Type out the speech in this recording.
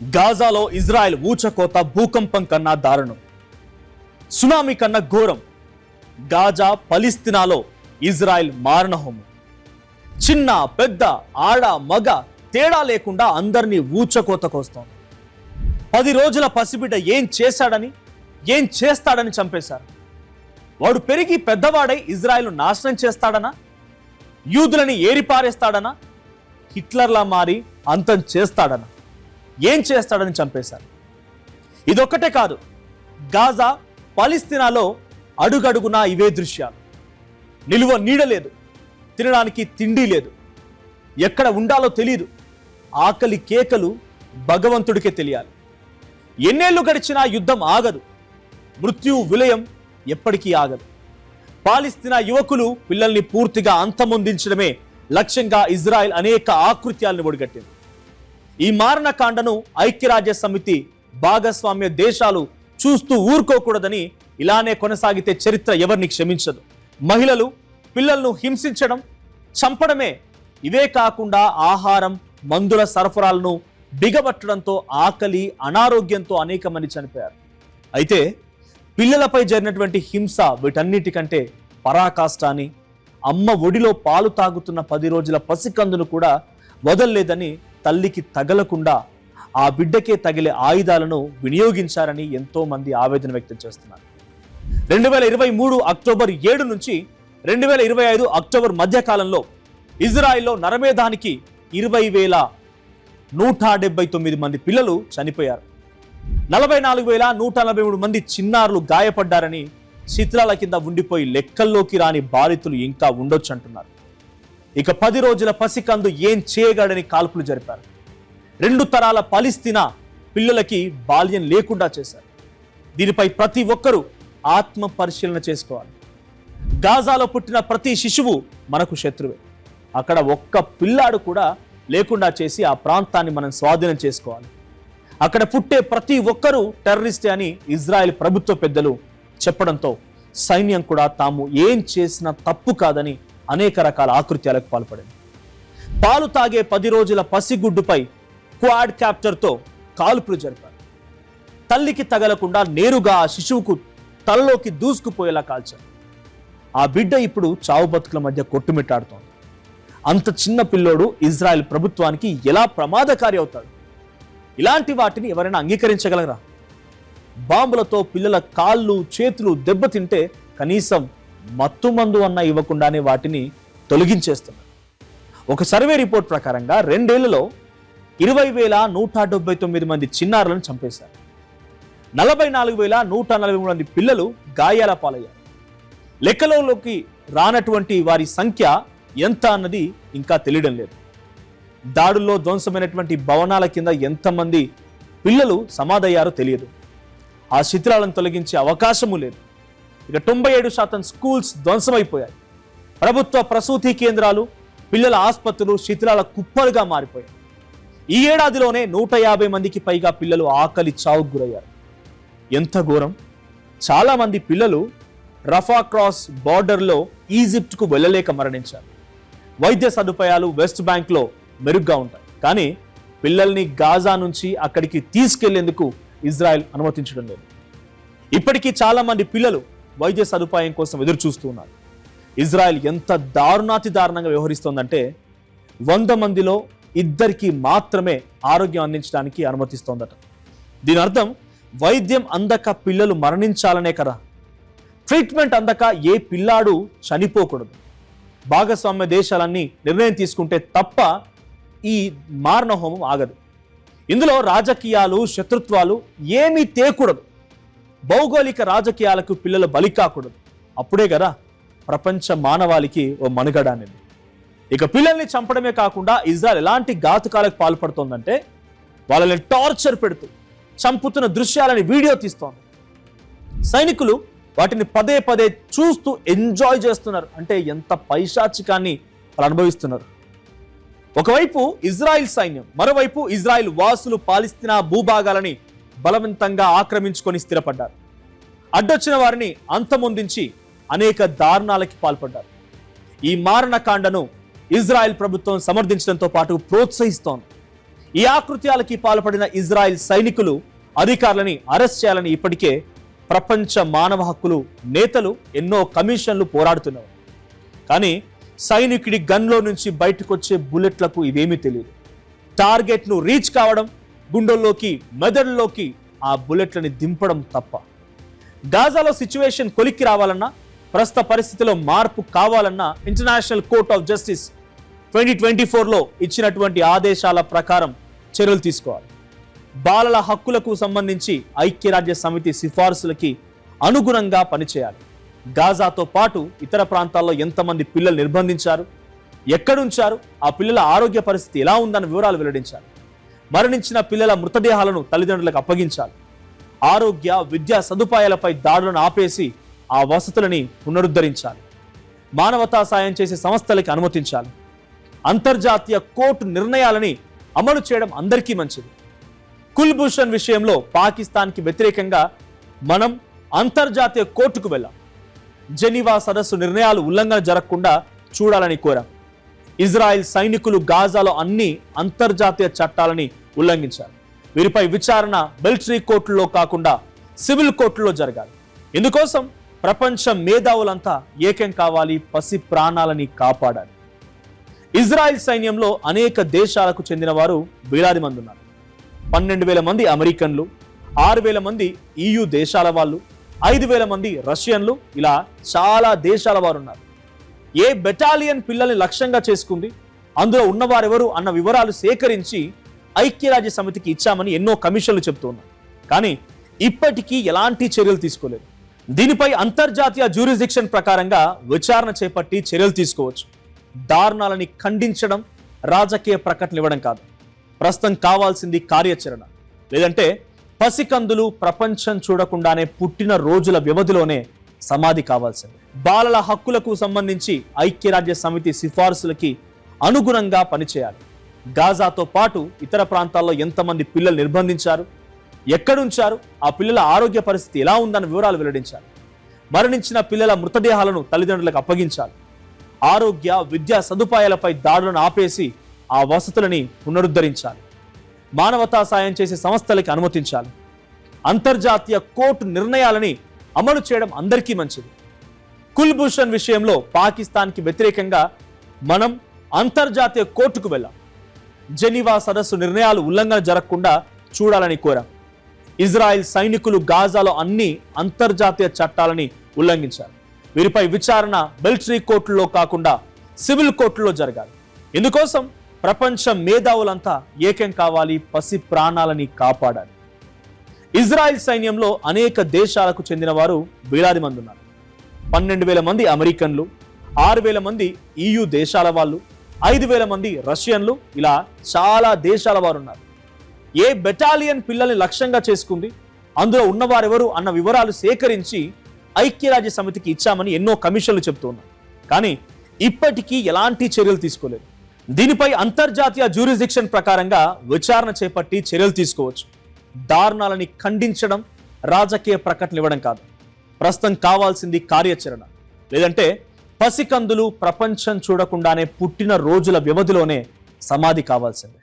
గాజాలో Israel ఊచకోత భూకంపం కన్నా దారుణం, సునామీ కన్నా ఘోరం. గాజా పలిస్తీనాలో ఇజ్రాయెల్ మారణహోమం. చిన్న పెద్ద ఆడ మగ తేడా లేకుండా అందరినీ ఊచకోతకొస్తోంది. 10 రోజుల పసిబిడ్డ ఏం చేశాడని ఏం చేస్తాడని చంపేశారు. వాడు పెరిగి పెద్దవాడై ఇజ్రాయెల్ను నాశనం చేస్తాడనా, యూదులని ఏరిపారేస్తాడనా, హిట్లర్లా మారి అంతం చేస్తాడనా, ఏం చేస్తాడని చంపేశారు. ఇదొక్కటే కాదు, గాజా పాలస్తీనాలో అడుగడుగునా ఇవే దృశ్యాలు. నిలువ నీడ లేదు, తినడానికి తిండి లేదు, ఎక్కడ ఉండాలో తెలియదు. ఆకలి కేకలు భగవంతుడికే తెలియాలి. ఎన్నేళ్లు గడిచినా యుద్ధం ఆగదు, మృత్యు విలయం ఎప్పటికీ ఆగదు. పాలస్తీనా యువకులు పిల్లల్ని పూర్తిగా అంతమొందించడమే లక్ష్యంగా ఇజ్రాయెల్ అనేక ఆకృత్యాలను ఒడిగట్టింది. ఈ మారణకాండను ఐక్యరాజ్య సమితి భాగస్వామ్య దేశాలు చూస్తూ ఊరుకోకూడదని, ఇలానే కొనసాగితే చరిత్ర ఎవరిని క్షమించదు. మహిళలు పిల్లలను హింసించడం, చంపడమే ఇవే కాకుండా ఆహారం మందుల సరఫరాలను బిగబట్టడంతో ఆకలి అనారోగ్యంతో అనేక మంది చనిపోయారు. అయితే పిల్లలపై జరిగినటువంటి హింస వీటన్నిటికంటే పరాకాష్ట అని, అమ్మ ఒడిలో పాలు తాగుతున్న 10 రోజుల పసికందును కూడా వదల్లేదని, తల్లికి తగలకుండా ఆ బిడ్డకే తగిలే ఆయుధాలను వినియోగించారని ఎంతో మంది ఆవేదన వ్యక్తం చేస్తున్నారు. 2023 అక్టోబర్ 7 నుంచి 2025 అక్టోబర్ మధ్య కాలంలో ఇజ్రాయెల్లో నరమేధానికి 20,179 మంది పిల్లలు చనిపోయారు. 44,143 మంది చిన్నారులు గాయపడ్డారని, శిథిలాల కింద ఉండిపోయి లెక్కల్లోకి రాని బాధితులు ఇంకా ఉండొచ్చు అంటున్నారు. ఇక 10 రోజుల పసికందు ఏం చేయగలడని కాల్పులు జరిపారు. 2 తరాల పాలస్తీనా పిల్లలకి బాల్యం లేకుండా చేశారు. దీనిపై ప్రతి ఒక్కరూ ఆత్మ పరిశీలన చేసుకోవాలి. గాజాలో పుట్టిన ప్రతి శిశువు మనకు శత్రువే. అక్కడ ఒక్క పిల్లాడు కూడా లేకుండా చేసి ఆ ప్రాంతాన్ని మనం స్వాధీనం చేసుకోవాలి. అక్కడ పుట్టే ప్రతి ఒక్కరూ టెర్రరిస్టే అని ఇజ్రాయెల్ ప్రభుత్వ పెద్దలు చెప్పడంతో సైన్యం కూడా తాము ఏం చేసినా తప్పు కాదని అనేక రకాల ఆకృత్యాలకు పాల్పడింది. పాలు తాగే 10 రోజుల పసిగుడ్డుపై క్వాడ్ క్యాప్టర్తో కాల్పులు జరిపారు. తల్లికి తగలకుండా నేరుగా ఆ శిశువుకు తలలోకి దూసుకుపోయేలా కాల్చారు. ఆ బిడ్డ ఇప్పుడు చావు బతుకుల మధ్య కొట్టుమిట్టాడుతోంది. అంత చిన్న పిల్లోడు ఇజ్రాయెల్ ప్రభుత్వానికి ఎలా ప్రమాదకారి అవుతాడు? ఇలాంటి వాటిని ఎవరైనా అంగీకరించగలరా? బాంబులతో పిల్లల కాళ్ళు చేతులు దెబ్బతింటే కనీసం మత్తుమందు అన్న ఇవ్వకుండానే వాటిని తొలగించేస్తున్నారు. ఒక సర్వే రిపోర్ట్ ప్రకారంగా 2 ఏళ్లలో 20,179 మంది చిన్నారులను చంపేశారు. 44,143 మంది పిల్లలు గాయాల పాలయ్యారు. లెక్కలోకి రానటువంటి వారి సంఖ్య ఎంత అన్నది ఇంకా తెలియడం లేదు. దాడుల్లో ధ్వంసమైనటువంటి భవనాల కింద ఎంతమంది పిల్లలు సమాధయ్యారో తెలియదు. ఆ శిథిలాలను తొలగించే అవకాశము లేదు. ఇక 97% స్కూల్స్ ధ్వంసమైపోయాయి. ప్రభుత్వ ప్రసూతి కేంద్రాలు, పిల్లల ఆసుపత్రులు శిథిలాల కుప్పలుగా మారిపోయాయి. ఈ ఏడాదిలోనే 150 మందికి పైగా పిల్లలు ఆకలి చావుకు గురయ్యారు. ఎంత ఘోరం! చాలా మంది పిల్లలు రఫా క్రాస్ బార్డర్లో ఈజిప్ట్కు వెళ్ళలేక మరణించారు. వైద్య సదుపాయాలు వెస్ట్ బ్యాంక్లో మెరుగ్గా ఉంటాయి, కానీ పిల్లల్ని గాజా నుంచి అక్కడికి తీసుకెళ్లేందుకు ఇజ్రాయెల్ అనుమతించడం లేదు. ఇప్పటికీ చాలా మంది పిల్లలు వైద్య సదుపాయం కోసం ఎదురు చూస్తున్నారు. ఇజ్రాయెల్ ఎంత దారుణాతి దారుణంగా వ్యవహరిస్తోందంటే 100 మందిలో 2 మాత్రమే ఆరోగ్యం అందించడానికి అనుమతిస్తోందట. దీని అర్థం వైద్యం అందక పిల్లలు మరణించాలనే కదా. ట్రీట్మెంట్ అందక ఏ పిల్లాడు చనిపోకూడదు. భాగస్వామ్య దేశాలన్నీ నిర్ణయం తీసుకుంటే తప్ప ఈ మారణహోమం ఆగదు. ఇందులో రాజకీయాలు, శత్రుత్వాలు ఏమీ తేకూడదు. భౌగోళిక రాజకీయాలకు పిల్లలు బలి కాకూడదు. అప్పుడే కదా ప్రపంచ మానవాళికి ఓ మనుగడ అనేది. ఇక పిల్లల్ని చంపడమే కాకుండా ఇజ్రాయెల్ ఎలాంటి ఘాతుకాలకు పాల్పడుతోందంటే వాళ్ళని టార్చర్ పెడుతూ చంపుతున్న దృశ్యాలని వీడియో తీస్తోంది. సైనికులు వాటిని పదే పదే చూస్తూ ఎంజాయ్ చేస్తున్నారు. అంటే ఎంత పైశాచికాన్ని వాళ్ళు అనుభవిస్తున్నారు. ఒకవైపు ఇజ్రాయెల్ సైన్యం, మరోవైపు ఇజ్రాయెల్ వాసులు పాలస్తీనా భూభాగాలని బలవంతంగా ఆక్రమించుకొని స్థిరపడ్డారు. అడ్డొచ్చిన వారిని అంతమొందించి అనేక దారుణాలకి పాల్పడ్డారు. ఈ మారణకాండను ఇజ్రాయెల్ ప్రభుత్వం సమర్థించడంతో పాటు ప్రోత్సహిస్తోంది. ఈ ఆకృత్యాలకి పాల్పడిన ఇజ్రాయెల్ సైనికులు అధికారులని అరెస్ట్ చేయాలని ఇప్పటికే ప్రపంచ మానవ హక్కులు నేతలు ఎన్నో కమిషన్లు పోరాడుతున్నారు. కానీ సైనికుడి గన్లో నుంచి బయటకు వచ్చే బుల్లెట్లకు ఇవేమీ తెలియదు. టార్గెట్ను రీచ్ కావడం, గుండెల్లోకి మెదడులోకి ఆ బుల్లెట్లని దింపడం తప్ప. గాజాలో సిచ్యువేషన్ కొలిక్కి రావాలన్నా, ప్రస్తుత పరిస్థితిలో మార్పు కావాలన్నా ఇంటర్నేషనల్ కోర్ట్ ఆఫ్ జస్టిస్ 2024లో ఇచ్చినటువంటి ఆదేశాల ప్రకారం చర్యలు తీసుకోవాలి. బాలల హక్కులకు సంబంధించి ఐక్యరాజ్య సమితి సిఫార్సులకి అనుగుణంగా పనిచేయాలి. గాజాతో పాటు ఇతర ప్రాంతాల్లో ఎంతమంది పిల్లలు నిర్బంధించారు, ఎక్కడుంచారు, ఆ పిల్లల ఆరోగ్య పరిస్థితి ఎలా ఉందన్న వివరాలు వెల్లడించాలి. మరణించిన పిల్లల మృతదేహాలను తల్లిదండ్రులకు అప్పగించాలి. ఆరోగ్య విద్యా సదుపాయాలపై దాడులను ఆపేసి ఆ వసతులని పునరుద్ధరించాలి. మానవతా సాయం చేసే సంస్థలకి అనుమతించాలి. అంతర్జాతీయ కోర్టు నిర్ణయాలని అమలు చేయడం అందరికీ మంచిది. కుల్భూషణ్ విషయంలో పాకిస్తాన్కి వ్యతిరేకంగా మనం అంతర్జాతీయ కోర్టుకు వెళ్ళాం. జెనీవా సదస్సు నిర్ణయాలు ఉల్లంఘన జరగకుండా చూడాలని కోరాం. ఇజ్రాయెల్ సైనికులు గాజాలో అన్ని అంతర్జాతీయ చట్టాలని ఉల్లంఘించారు. వీరిపై విచారణ మిలిటరీ కోర్టులో కాకుండా సివిల్ కోర్టులో జరగాలి. ఇందుకోసం ప్రపంచ మేధావులంతా ఏకం కావాలి, పసి ప్రాణాలని కాపాడాలి. ఇజ్రాయెల్ సైన్యంలో అనేక దేశాలకు చెందిన వారు వేలాది మంది ఉన్నారు. 12,000 మంది అమెరికన్లు, 6,000 మంది EU దేశాల వాళ్ళు, 5,000 మంది రష్యన్లు, ఇలా చాలా దేశాల వారు ఉన్నారు. ఏ బెటాలియన్ పిల్లల్ని లక్ష్యంగా చేసుకుంది, అందులో ఉన్నవారెవరు అన్న వివరాలు సేకరించి ఐక్యరాజ్య సమితికి ఇచ్చామని ఎన్నో కమిషన్లు చెబుతున్నారు. కానీ ఇప్పటికీ ఎలాంటి చర్యలు తీసుకోలేదు. దీనిపై అంతర్జాతీయ జ్యూరిస్డిక్షన్ ప్రకారంగా విచారణ చేపట్టి చర్యలు తీసుకోవచ్చు. దారుణాలని ఖండించడం, రాజకీయ ప్రకటనలు ఇవ్వడం కాదు. ప్రస్తుతం కావాల్సింది కార్యాచరణ. లేదంటే పసికందులు ప్రపంచం చూడకుండానే పుట్టిన రోజుల వ్యవధిలోనే సమాధి కావాల్సింది. బాలల హక్కులకు సంబంధించి ఐక్యరాజ్య సమితి సిఫార్సులకి అనుగుణంగా పనిచేయాలి. గాజాతో పాటు ఇతర ప్రాంతాల్లో ఎంతమంది పిల్లలు నిర్బంధించారు, ఎక్కడుంచారు, ఆ పిల్లల ఆరోగ్య పరిస్థితి ఎలా ఉందన్న వివరాలు వెల్లడించాలి. మరణించిన పిల్లల మృతదేహాలను తల్లిదండ్రులకు అప్పగించాలి. ఆరోగ్య విద్యా సదుపాయాలపై దాడులను ఆపేసి ఆ వసతులని పునరుద్ధరించాలి. మానవతా సాయం చేసే సంస్థలకి అనుమతించాలి. అంతర్జాతీయ కోర్టు నిర్ణయాలని అమలు చేయడం అందరికీ మంచిది. కుల్భూషణ్ విషయంలో పాకిస్తాన్కి వ్యతిరేకంగా మనం అంతర్జాతీయ కోర్టుకు వెళ్ళాం. జెనీవా సదస్సు నిర్ణయాలు ఉల్లంఘన జరగకుండా చూడాలని కోరాం. ఇజ్రాయెల్ సైనికులు గాజాలో అన్ని అంతర్జాతీయ చట్టాలని ఉల్లంఘించారు. వీరిపై విచారణ మిలిటరీ కోర్టులో కాకుండా సివిల్ కోర్టులో జరగాలి. ఇందుకోసం ప్రపంచ మేధావులంతా ఏకం కావాలి, పసి ప్రాణాలని కాపాడాలి. ఇజ్రాయెల్ సైన్యంలో అనేక దేశాలకు చెందిన వారు వేలాది మంది ఉన్నారు. 12,000 మంది అమెరికన్లు, 6,000 మంది EU దేశాల వాళ్ళు, 5,000 మంది రష్యన్లు, ఇలా చాలా దేశాల వారు ఉన్నారు. ఏ బెటాలియన్ పిల్లల్ని లక్ష్యంగా చేసుకుంది, అందులో ఉన్నవారెవరు అన్న వివరాలు సేకరించి ఐక్యరాజ్య సమితికి ఇచ్చామని ఎన్నో కమిషన్లు చెబుతున్నారు. కానీ ఇప్పటికీ ఎలాంటి చర్యలు తీసుకోలేదు. దీనిపై అంతర్జాతీయ జ్యూరిస్డిక్షన్ ప్రకారంగా విచారణ చేపట్టి చర్యలు తీసుకోవచ్చు. దారుణాలని ఖండించడం, రాజకీయ ప్రకటనలు ఇవ్వడం కాదు. ప్రస్తుతం కావాల్సింది కార్యాచరణ. లేదంటే పసికందులు ప్రపంచం చూడకుండానే పుట్టిన రోజుల వ్యవధిలోనే సమాధి కావాల్సిందే.